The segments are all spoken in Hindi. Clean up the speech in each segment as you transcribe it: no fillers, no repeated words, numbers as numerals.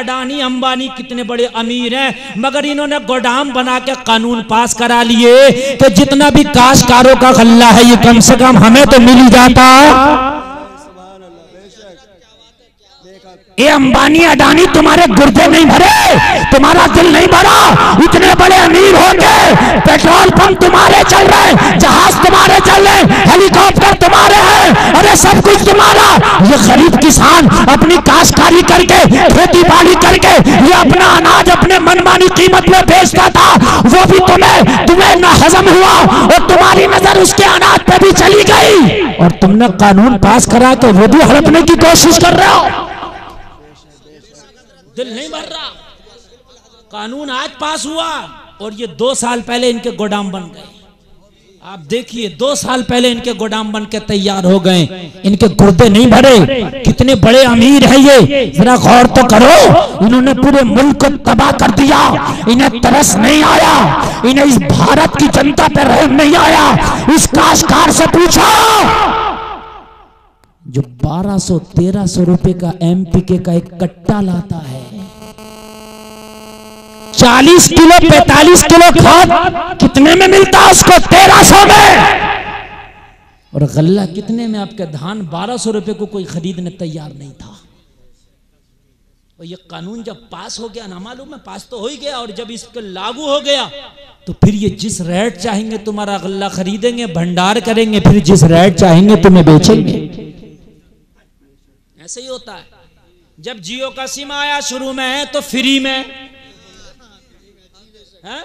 अडानी अंबानी कितने बड़े अमीर हैं, मगर इन्होंने गोदाम बना के कानून पास करा लिए कि जितना भी काश्तकारों का गल्ला है ये कम से कम हमें तो मिल ही जाता। ये अंबानी अडानी तुम्हारे गुर्दे नहीं भरे, तुम्हारा दिल नहीं भरा। इतने बड़े अमीर हो गए, पेट्रोल पंप तुम्हारे चल रहे, जहाज तुम्हारे चल रहे, हेलीकॉप्टर तुम्हारे हैं, अरे सब कुछ तुम्हारा। ये गरीब किसान अपनी काश्तकारी करके, खेती बाड़ी करके ये अपना अनाज अपने मनमानी कीमत में बेचता था, वो भी तुम्हें न हजम हुआ और तुम्हारी नजर उसके अनाज पे भी चली गई और तुमने कानून पास करा के वो भी हड़पने की कोशिश कर रहे हो। दिल नहीं भर रहा। कानून आज पास हुआ और ये 2 साल पहले इनके गोदाम बन गए। आप देखिए 2 साल पहले इनके गोदाम बन के तैयार हो गए, इनके गुर्दे नहीं भरे। कितने बड़े अमीर हैं ये, जरा गौर तो करो। इन्होंने पूरे मुल्क को तबाह कर दिया, इन्हें तरस नहीं आया, इन्हें इस भारत की जनता पर रहम नहीं आया। इस काश्तकार से पूछो जो 1200-1300 रुपए का एमपीके का एक कट्टा लाता है, 40 किलो 45 किलो खाद कितने में मिलता है उसको? 1300 में। और गल्ला कितने में? आपका धान 1200 रुपए को कोई खरीदने तैयार नहीं था। और ये कानून जब पास हो गया ना, मालूम है पास तो हो ही गया, और जब इसको लागू हो गया तो फिर ये जिस रेट चाहेंगे तुम्हारा गल्ला खरीदेंगे, भंडार करेंगे, फिर जिस रेट चाहेंगे तुम्हें बेचेंगे। ऐसे ही होता है। जब जियो का सिम आया शुरू में है तो फ्री में है?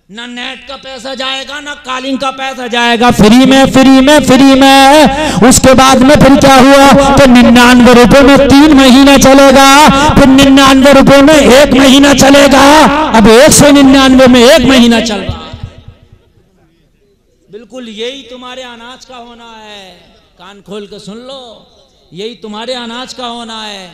ना नेट का पैसा जाएगा ना कॉलिंग का पैसा जाएगा, फ्री में फ्री में फ्री में। उसके बाद में फिर क्या हुआ तो 99 रुपए में 3 महीना चलेगा, फिर 99 रुपए में 1 महीना चलेगा। अब 199 में 1 महीना चल रहा है। बिल्कुल यही तुम्हारे अनाज का होना है। कान खोल के सुन लो, यही तुम्हारे अनाज का होना है।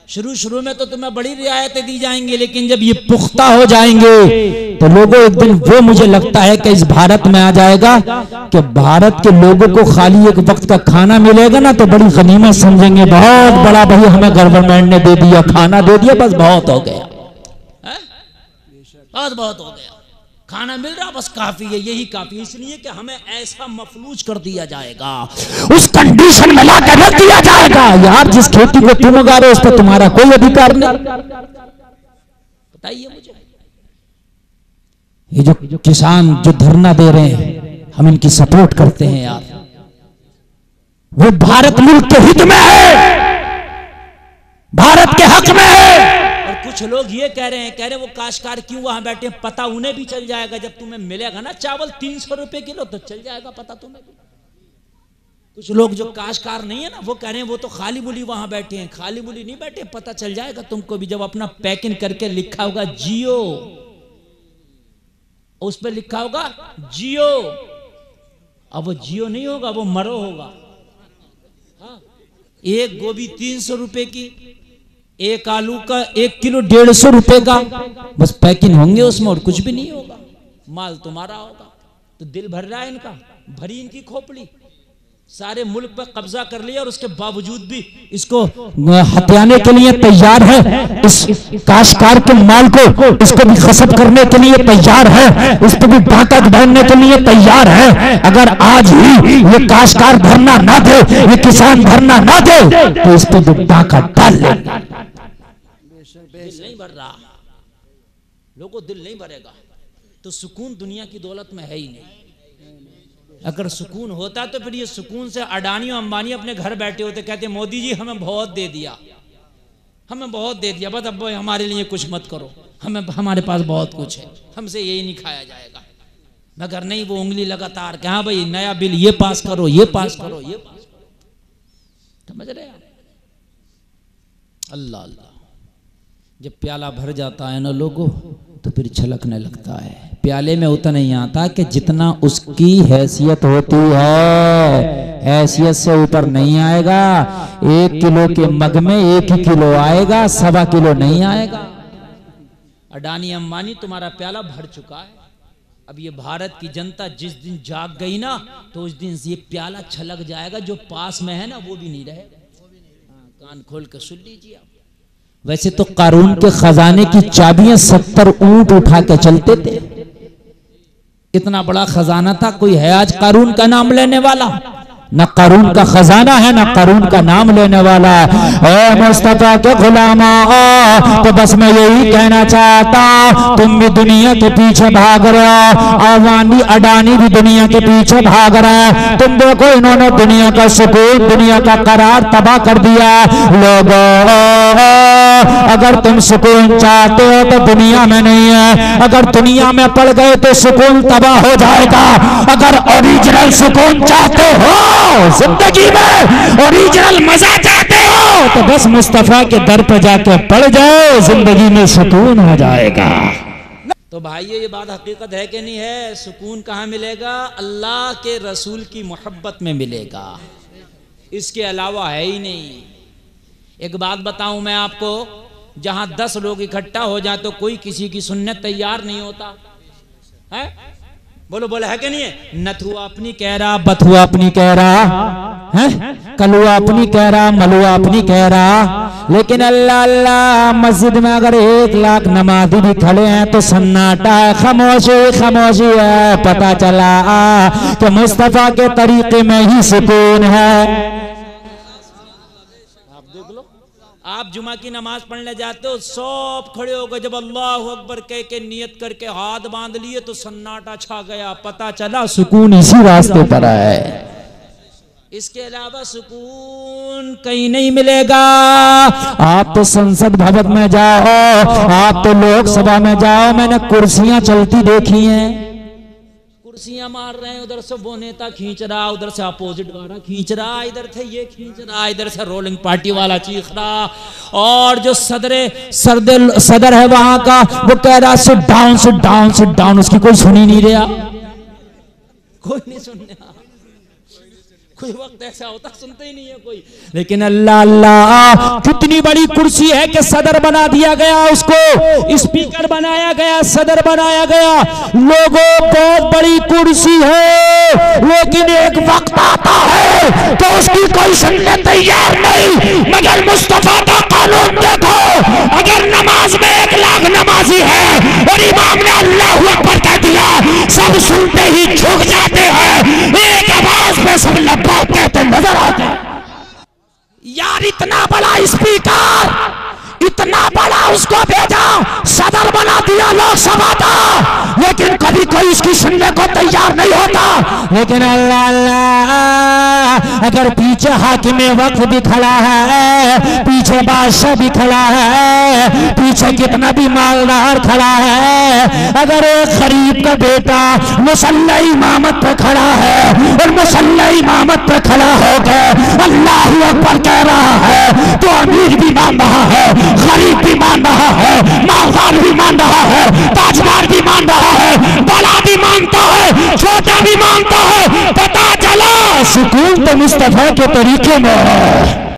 शुरू में तो तुम्हें बड़ी रियायतें दी जाएंगी, लेकिन जब ये पुख्ता हो जाएंगे तो लोगों एक दिन वो मुझे लगता है कि इस भारत में आ जाएगा कि भारत के लोगों को खाली एक वक्त का खाना मिलेगा ना तो बड़ी गनीमत समझेंगे। बहुत बड़ा भाई हमें गवर्नमेंट ने दे दिया, खाना दे दिया, बस बहुत हो गया, बहुत हो गया, खाना मिल रहा बस काफी है, यही काफी। इसलिए कि हमें ऐसा मफलूज कर दिया जाएगा, उस कंडीशन में ला कर रख दिया जाएगा। यार जिस खेती को तुम उगा रहे हो उस पर तुम्हारा कोई अधिकार नहीं। बताइए मुझे, ये जो किसान जो धरना दे रहे हैं हम इनकी सपोर्ट करते हैं यार, वो भारत मुल्क के हित में है, भारत के हक में है। और कुछ लोग ये कह रहे वो काश्तकार क्यों वहां बैठे, पता उन्हें भी चल जाएगा जब तुम्हें मिलेगा ना चावल 300 रुपए किलो तो चल जाएगा पता तुम्हें भी। कुछ लोग जो काश्तकार नहीं है ना वो कह रहे हैं वो तो खाली बुली वहां बैठे हैं, खाली बुली नहीं बैठे, पता चल जाएगा तुमको भी जब अपना पैकिंग करके लिखा होगा जियो, उस पर लिखा होगा जियो। अब वो जियो नहीं होगा, वो मरो होगा। हाँ? एक गोभी 300 रुपए की, एक आलू का 1 किलो 150 रुपए का, बस पैकिंग होंगे उसमें और कुछ भी नहीं होगा, माल तुम्हारा होगा। तो दिल भर रहा है इनका, भरी इनकी खोपड़ी, सारे मुल्क पर कब्जा कर लिया और उसके बावजूद भी इसको हत्याने के लिए तैयार है। इस काश्तकार के माल को इसको भी खसब करने के लिए तैयार है, इस पर भी डाका डालने के लिए तैयार है। अगर आज ही ये काश्तकार धरना ना दे, ये किसान धरना ना दे तो इस पर भी डाका डाल ले। दिल नहीं भर रहा, लोगों दिल नहीं भरेगा तो सुकून दुनिया की दौलत में है ही नहीं। अगर सुकून होता तो फिर ये सुकून से अडानी और अंबानी अपने घर बैठे होते, कहते मोदी जी हमें बहुत दे दिया, हमें बहुत दे दिया, बस अब हमारे लिए कुछ मत करो, हमें हमारे पास बहुत कुछ है, हमसे यही नहीं खाया जाएगा। मगर नहीं, वो उंगली लगातार कि हाँ भाई नया बिल ये पास करो, ये पास करो, ये पास करो। समझ रहे हैं? अल्लाह अल्लाह। जब प्याला भर जाता है ना लोगों तो फिर छलकने लगता है। प्याले में उतना नहीं आता कि जितना उसकी हैसियत होती है, हैसियत से ऊपर नहीं आएगा। 1 किलो के मग में 1 ही किलो आएगा, 1.25 किलो नहीं आएगा। अडानी अंबानी तुम्हारा प्याला भर चुका है। अब ये भारत की जनता जिस दिन जाग गई ना तो उस दिन ये प्याला छलक जाएगा, जो पास में है ना वो भी नहीं रहेगा। कान खोल कर सुन लीजिए आप। वैसे तो कारून के खजाने की चाबियां 70 ऊंट उठा के चलते थे। इतना बड़ा खजाना था, कोई है आज कारून का नाम लेने वाला? न कारून का खजाना है, न कारून का नाम लेने वाला है। ओ मुस्तफा के गुलामा, तो बस मैं यही कहना चाहता, तुम भी दुनिया के पीछे भाग रहे हो, अवानी अडानी भी दुनिया के पीछे भाग रहे हैं। तुम देखो इन्होंने दुनिया का सुकून, दुनिया का करार तबाह कर दिया। लोगों, अगर तुम सुकून चाहते हो तो दुनिया में नहीं है, अगर दुनिया में पड़ गए तो सुकून तबाह हो जाएगा। अगर ओरिजिनल सुकून चाहते हो जिंदगी में, ओरिजिनल मजा चाहते हो, तो बस मुस्तफा के दर पर जाके पड़ जाओ, जिंदगी में सुकून हो जाएगा। तो भाइयों, ये बात हकीकत है कि नहीं है? सुकून कहाँ मिलेगा? अल्लाह के रसूल की मोहब्बत में मिलेगा, इसके अलावा है ही नहीं। एक बात बताऊं मैं आपको, जहां 10 लोग इकट्ठा हो जाए तो कोई किसी की सुनने तैयार नहीं होता है। बोलो बोलो, है कि नहीं है? नथुआ अपनी कह रहा, बथुआ अपनी कह रहा है, कलुआ अपनी कह रहा, मलुआ अपनी कह रहा। लेकिन अल्लाह अल्लाह, मस्जिद में अगर 1 लाख नमाजी भी खड़े हैं तो सन्नाटा है, खामोशी खामोशी है। पता चला कि मुस्तफा के तरीके में ही सुकून है। आप जुमा की नमाज पढ़ने जाते हो, सब खड़े हो गए, जब अल्लाह अकबर कह के नियत करके हाथ बांध लिए तो सन्नाटा छा गया। पता चला सुकून इसी रास्ते पर है, इसके अलावा सुकून कहीं नहीं मिलेगा। आप तो संसद भवन में जाओ, आप तो लोकसभा में जाओ, मैंने कुर्सियां चलती देखी हैं, कुर्सियां मार रहे हैं, उधर से वो नेता खींच रहा, उधर से अपोजिट वाला खींच रहा, इधर से ये खींच रहा, इधर से रोलिंग पार्टी वाला चीख रहा, और जो सदर है वहां का वो कह रहा sit down sit down sit down, उसकी कोई सुन ही नहीं रहा, कोई नहीं सुन रहा। कोई वक्त ऐसा होता सुनते ही नहीं है कोई। लेकिन अल्लाह अल्लाह, कितनी बड़ी कुर्सी है कि सदर बना दिया गया, उसको स्पीकर बनाया गया, सदर बनाया गया। लोगों, बहुत बड़ी कुर्सी है, लेकिन एक वक्त आता है तो उसकी कोई सुनने तैयार नहीं। मगर मुस्तफा का कानून देखो, अगर नमाज में 1 लाख नमाजी है और इमाम ने अल्लाह अकबर कह दिया, सब सुनते ही झुक जाते हैं, एक आवाज में सब कहते नजर आते हैं। यार, इतना बड़ा स्पीकर, इतना बड़ा उसको भेजा, सदर बना दिया लोकसभा का, लेकिन कभी कोई इसकी सुनने को तैयार नहीं होता। लेकिन अल्लाह अल्लाह, अगर पीछे हाकिम वक्त भी खड़ा है, पीछे बादशाह भी खड़ा है, पीछे कितना भी मालदार खड़ा है, अगर एक गरीब का बेटा मुसल्ला इमामत पे खड़ा है और मुसल्ला इमामत पे खड़ा होकर अल्लाह अकबर कह रहा है, तो अमीर भी मान रहा है, गरीब भी मान रहा है, मालदार भी मान रहा है, ताजदार भी मान रहा है, बड़ा भी मानता है, छोटा भी मानता है। पता चला सुकून तो मुस्तफा के तरीके में है।